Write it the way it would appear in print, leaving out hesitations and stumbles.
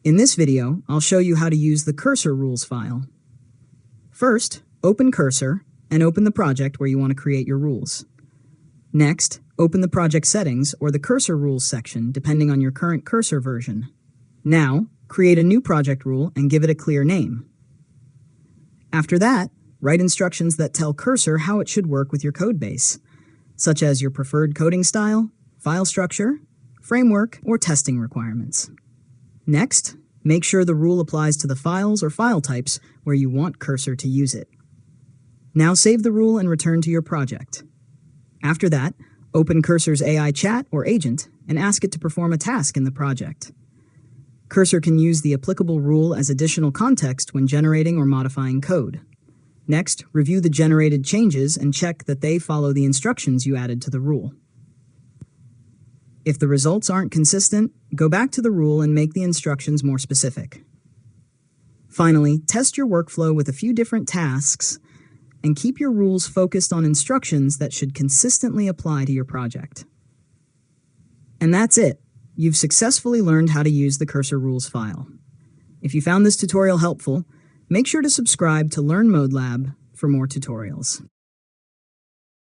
In this video, I'll show you how to use the cursor rules file. First, open Cursor and open the project where you want to create your rules. Next, open the project settings or the cursor rules section depending on your current cursor version. Now, create a new project rule and give it a clear name. After that, write instructions that tell Cursor how it should work with your codebase, such as your preferred coding style, file structure, framework, or testing requirements. Next, make sure the rule applies to the files or file types where you want Cursor to use it. Now save the rule and return to your project. After that, open Cursor's AI chat or agent and ask it to perform a task in the project. Cursor can use the applicable rule as additional context when generating or modifying code. Next, review the generated changes and check that they follow the instructions you added to the rule. If the results aren't consistent, go back to the rule and make the instructions more specific. Finally, test your workflow with a few different tasks and keep your rules focused on instructions that should consistently apply to your project. And that's it. You've successfully learned how to use the Cursor Rules file. If you found this tutorial helpful, make sure to subscribe to Learn Mode Lab for more tutorials.